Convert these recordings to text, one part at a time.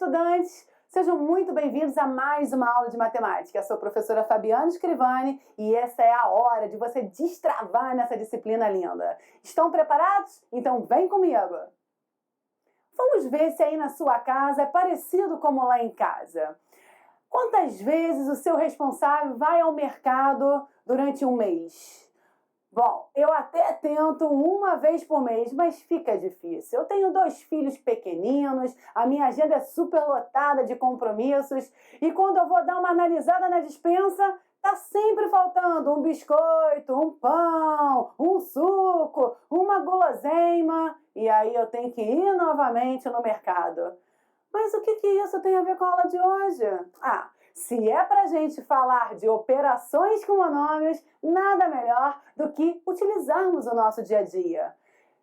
estudantes! Sejam muito bem-vindos a mais uma aula de matemática. Eu sou a professora Fabiana Scrivani e essa é a hora de você destravar nessa disciplina linda. Estão preparados? Então vem comigo! Vamos ver se aí na sua casa é parecido como lá em casa. Quantas vezes o seu responsável vai ao mercado durante um mês? Bom, eu até tento uma vez por mês, mas fica difícil. Eu tenho 2 filhos pequeninos, a minha agenda é super lotada de compromissos e quando eu vou dar uma analisada na despensa, tá sempre faltando um biscoito, um pão, um suco, uma guloseima e aí eu tenho que ir novamente no mercado. Mas o que isso tem a ver com a aula de hoje? Se é para a gente falar de operações com monômios, nada melhor do que utilizarmos o nosso dia a dia.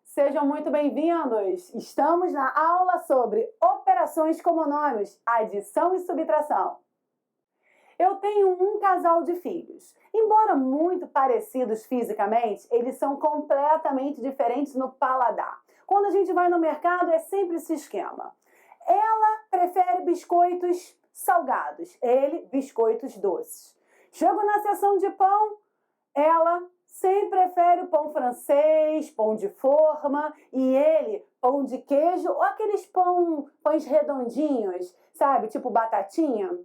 Sejam muito bem-vindos! Estamos na aula sobre operações com monômios, adição e subtração. Eu tenho um casal de filhos. Embora muito parecidos fisicamente, eles são completamente diferentes no paladar. Quando a gente vai no mercado, é sempre esse esquema. Ela prefere biscoitos salgados, ele biscoitos doces. Chego na seção de pão, ela sempre prefere o pão francês, pão de forma, e ele pão de queijo ou aqueles pães redondinhos, sabe, tipo batatinha.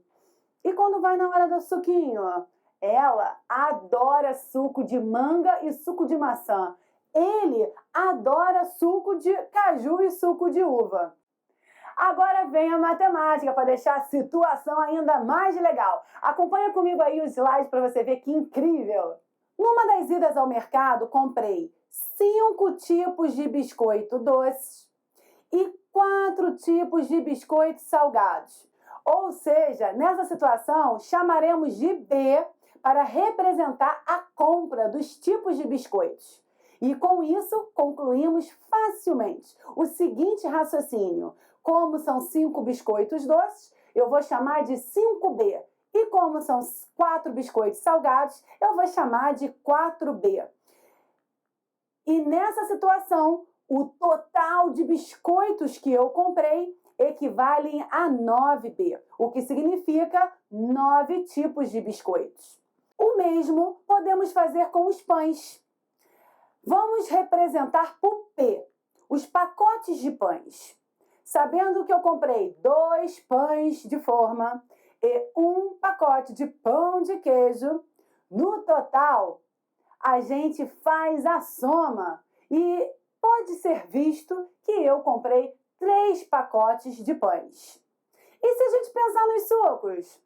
E quando vai na hora do suquinho, ela adora suco de manga e suco de maçã. Ele adora suco de caju e suco de uva. Agora vem a matemática para deixar a situação ainda mais legal. Acompanha comigo aí os slides para você ver que incrível. Numa das idas ao mercado, comprei 5 tipos de biscoito doces e 4 tipos de biscoitos salgados. Ou seja, nessa situação, chamaremos de B para representar a compra dos tipos de biscoitos. E com isso, concluímos facilmente o seguinte raciocínio. Como são 5 biscoitos doces, eu vou chamar de 5B. E como são 4 biscoitos salgados, eu vou chamar de 4B. E nessa situação, o total de biscoitos que eu comprei equivale a 9B, o que significa 9 tipos de biscoitos. O mesmo podemos fazer com os pães. Vamos representar por P, os pacotes de pães. Sabendo que eu comprei 2 pães de forma e 1 pacote de pão de queijo, no total, a gente faz a soma e pode ser visto que eu comprei 3 pacotes de pães. E se a gente pensar nos sucos?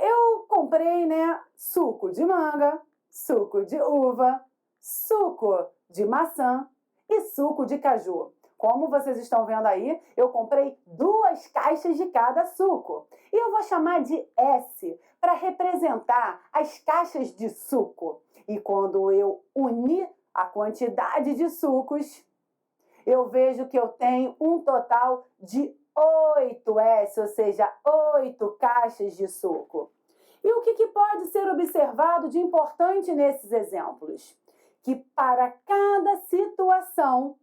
Eu comprei, suco de manga, suco de uva, suco de maçã e suco de caju. Como vocês estão vendo aí, eu comprei 2 caixas de cada suco. E eu vou chamar de S para representar as caixas de suco. E quando eu unir a quantidade de sucos, eu vejo que eu tenho um total de 8 S, ou seja, 8 caixas de suco. E o que pode ser observado de importante nesses exemplos? Que para cada situação,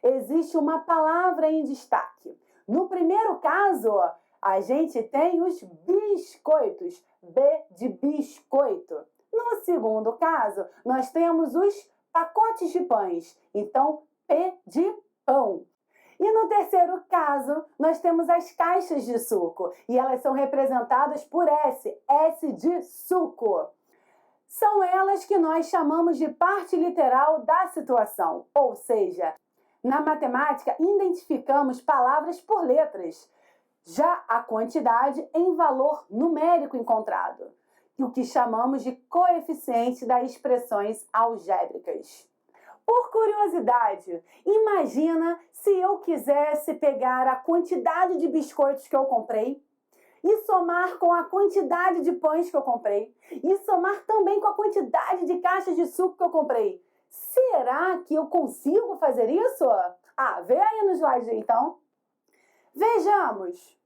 existe uma palavra em destaque. No primeiro caso, a gente tem os biscoitos, B de biscoito. No segundo caso, nós temos os pacotes de pães, então P de pão. E no terceiro caso, nós temos as caixas de suco, e elas são representadas por S, S de suco. São elas que nós chamamos de parte literal da situação, ou seja, na matemática, identificamos palavras por letras, já a quantidade em valor numérico encontrado, o que chamamos de coeficiente das expressões algébricas. Por curiosidade, imagina se eu quisesse pegar a quantidade de biscoitos que eu comprei e somar com a quantidade de pães que eu comprei e somar também com a quantidade de caixas de suco que eu comprei. Será que eu consigo fazer isso? Vê aí no slide então. Vejamos.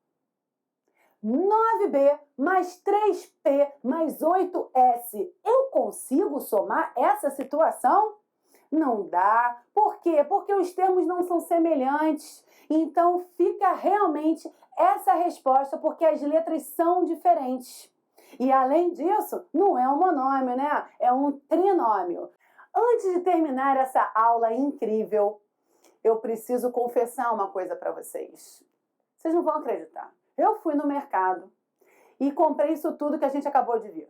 9B mais 3P mais 8S. Eu consigo somar essa situação? Não dá. Por quê? Porque os termos não são semelhantes. Então fica realmente essa resposta, porque as letras são diferentes. E além disso, não é um monômio, né? É um trinômio. Antes de terminar essa aula incrível, eu preciso confessar uma coisa para vocês. Vocês não vão acreditar. Eu fui no mercado e comprei isso tudo que a gente acabou de ver.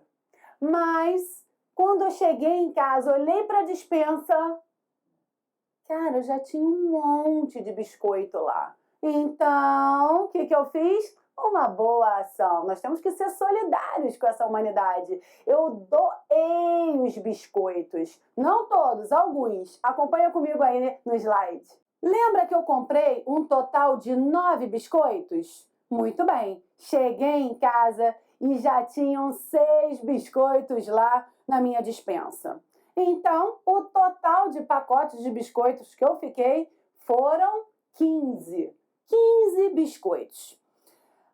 Mas, quando eu cheguei em casa, olhei para a despensa, cara, eu já tinha um monte de biscoito lá. Então, o que eu fiz? Uma boa ação. Nós temos que ser solidários com essa humanidade. Eu doei os biscoitos. Não todos, alguns. Acompanha comigo aí no slide. Lembra que eu comprei um total de 9 biscoitos? Muito bem. Cheguei em casa e já tinham 6 biscoitos lá na minha despensa. Então, o total de pacotes de biscoitos que eu fiquei foram 15. 15 biscoitos.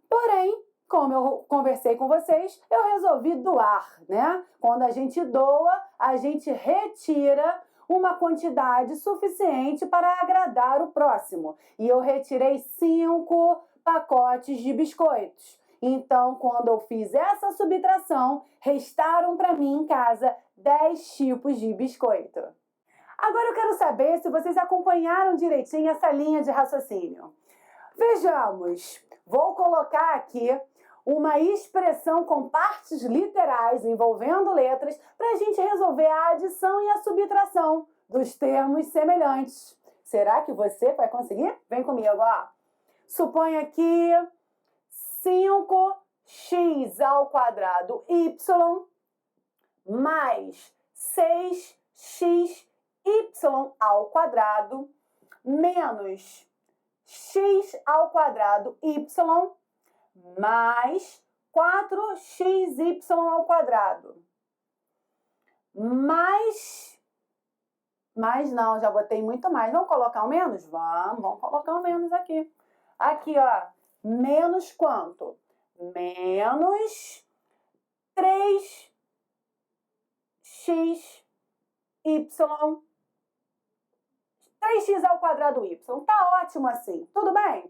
Porém, como eu conversei com vocês, eu resolvi doar, né? Quando a gente doa, a gente retira uma quantidade suficiente para agradar o próximo. E eu retirei 5 pacotes de biscoitos. Então, quando eu fiz essa subtração, restaram para mim em casa 10 tipos de biscoito. Agora eu quero saber se vocês acompanharam direitinho essa linha de raciocínio. Vejamos, vou colocar aqui uma expressão com partes literais envolvendo letras para a gente resolver a adição e a subtração dos termos semelhantes. Será que você vai conseguir? Vem comigo, ó. Suponha que 5x ao quadrado y mais 6xy ao quadrado menos x ao quadrado y mais 4xy ao quadrado. Mais não, já botei muito mais. Vamos colocar o menos? Vamos colocar o menos aqui. Aqui, ó, menos quanto? Menos 3xy 3x ao quadrado y. Tá ótimo assim. Tudo bem?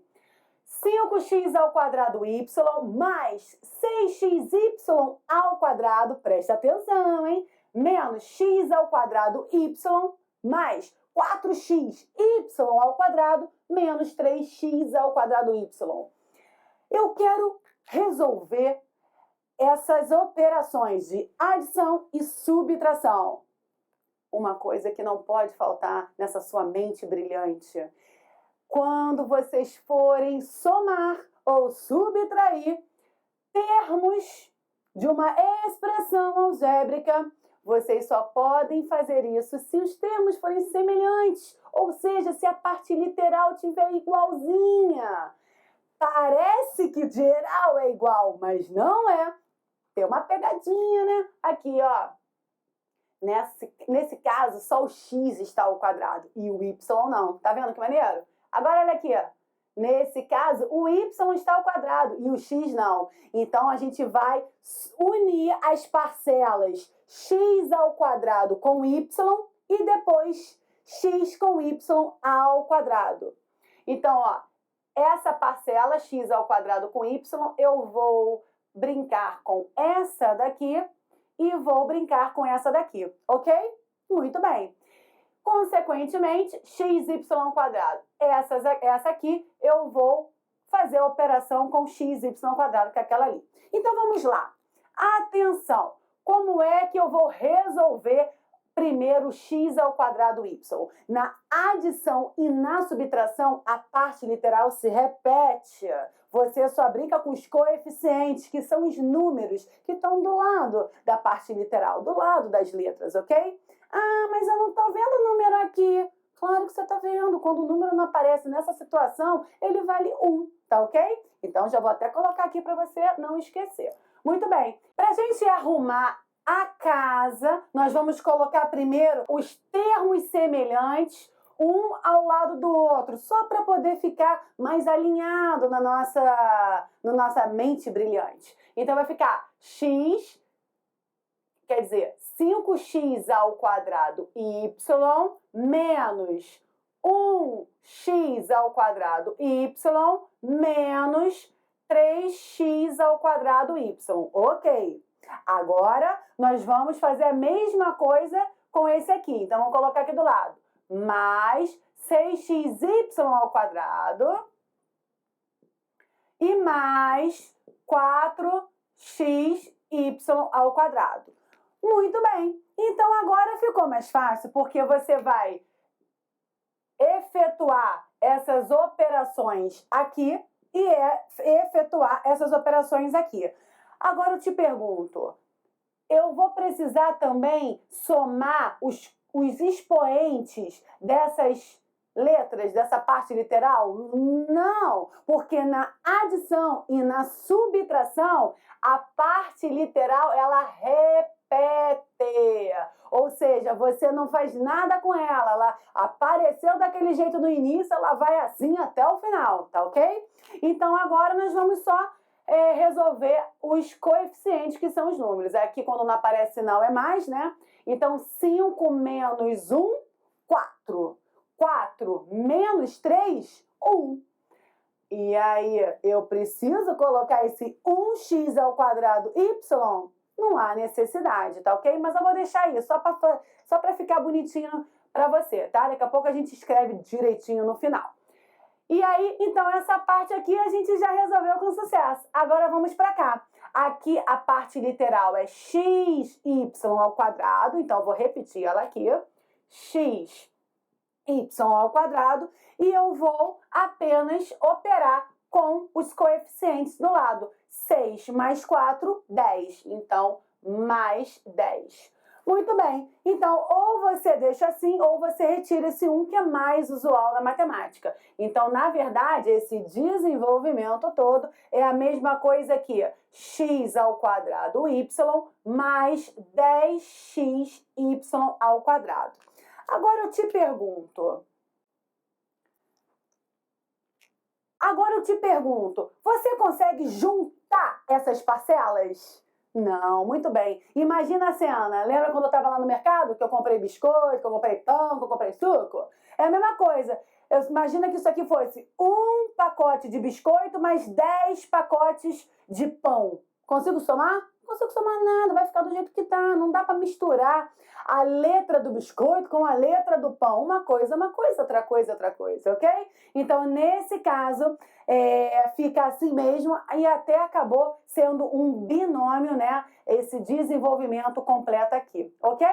5x ao quadrado y mais 6xy ao quadrado, presta atenção, hein? Menos x ao quadrado y mais 4xy ao quadrado menos 3x ao quadrado y. Eu quero resolver essas operações de adição e subtração. Uma coisa que não pode faltar nessa sua mente brilhante. Quando vocês forem somar ou subtrair termos de uma expressão algébrica, vocês só podem fazer isso se os termos forem semelhantes, ou seja, se a parte literal tiver igualzinha. Parece que geral é igual, mas não é. Tem uma pegadinha, né? Aqui, ó. Nesse caso, só o x está ao quadrado e o y não. Tá vendo que maneiro? Agora, olha aqui, ó. Nesse caso, o y está ao quadrado e o x não. Então, a gente vai unir as parcelas x ao quadrado com y e depois x com y ao quadrado. Então, ó, essa parcela x ao quadrado com y, eu vou brincar com essa daqui e vou brincar com essa daqui, ok? Muito bem. Consequentemente, xy ao quadrado. Essa aqui eu vou fazer a operação com xy ao quadrado, que é aquela ali. Então, vamos lá. Atenção! Como é que eu vou resolver primeiro x ao quadrado y? Na adição e na subtração, a parte literal se repete. Você só brinca com os coeficientes, que são os números que estão do lado da parte literal, do lado das letras, ok? Ah, mas eu não estou vendo o número aqui. Claro que você está vendo. Quando o número não aparece nessa situação, ele vale 1, tá ok? Então, já vou até colocar aqui para você não esquecer. Muito bem. Para a gente arrumar a casa, nós vamos colocar primeiro os termos semelhantes, um ao lado do outro, só para poder ficar mais alinhado na nossa mente brilhante. Então, vai ficar x quer dizer, 5x ao quadrado y menos 1x ao quadrado y menos 3x ao quadrado y. Ok. Agora, nós vamos fazer a mesma coisa com esse aqui. Então, vamos colocar aqui do lado. Mais 6xy ao quadrado e mais 4xy ao quadrado. Muito bem. Então, agora ficou mais fácil, porque você vai efetuar essas operações aqui e efetuar essas operações aqui. Agora eu te pergunto, eu vou precisar também somar os expoentes dessas letras, dessa parte literal? Não, porque na adição e na subtração, a parte literal, ela repete. Ou seja, você não faz nada com ela. Ela apareceu daquele jeito no início, ela vai assim até o final, tá ok? Então, agora nós vamos só resolver os coeficientes, que são os números. Aqui, quando não aparece sinal, é mais, né? Então, 5 menos 1, 4. 4 menos 3, 1. E aí, eu preciso colocar esse 1x ao quadrado y? Não há necessidade, tá ok? Mas eu vou deixar isso, só para ficar bonitinho para você, tá? Daqui a pouco a gente escreve direitinho no final. E aí, então, essa parte aqui a gente já resolveu com sucesso. Agora vamos para cá. Aqui a parte literal é xy ao quadrado, então eu vou repetir ela aqui. Xy ao quadrado, e eu vou apenas operar com os coeficientes do lado. 6 mais 4, 10. Então, mais 10. Muito bem. Então, ou você deixa assim, ou você retira esse 1, que é mais usual na matemática. Então, na verdade, esse desenvolvimento todo é a mesma coisa que x ao quadrado y mais 10xy ao quadrado. Agora eu te pergunto, você consegue juntar essas parcelas? Não, muito bem. Imagina a cena. Lembra quando eu estava lá no mercado, que eu comprei biscoito, que eu comprei pão, que eu comprei suco? É a mesma coisa. Imagina que isso aqui fosse um pacote de biscoito mais 10 pacotes de pão. Consigo somar? Não consigo somar nada, vai ficar do jeito que tá. Não dá para misturar a letra do biscoito com a letra do pão. Uma coisa, outra coisa, ok? Então, nesse caso, fica assim mesmo e até acabou sendo um binômio, né? Esse desenvolvimento completo aqui, ok?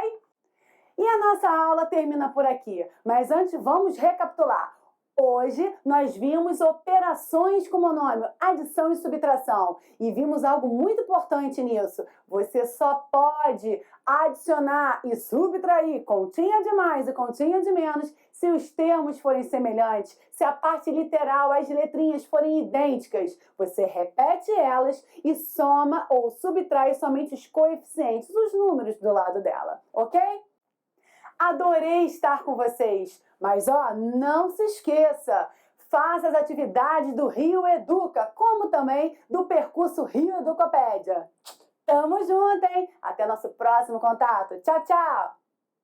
E a nossa aula termina por aqui. Mas antes, vamos recapitular. Hoje, nós vimos operações com monômio, adição e subtração. E vimos algo muito importante nisso. Você só pode adicionar e subtrair continha de mais e continha de menos se os termos forem semelhantes, se a parte literal, as letrinhas forem idênticas. Você repete elas e soma ou subtrai somente os coeficientes, os números do lado dela, ok? Adorei estar com vocês, mas não se esqueça, faça as atividades do Rio Educa, como também do percurso Rio Educopédia. Tamo junto, hein? Até nosso próximo contato. Tchau, tchau!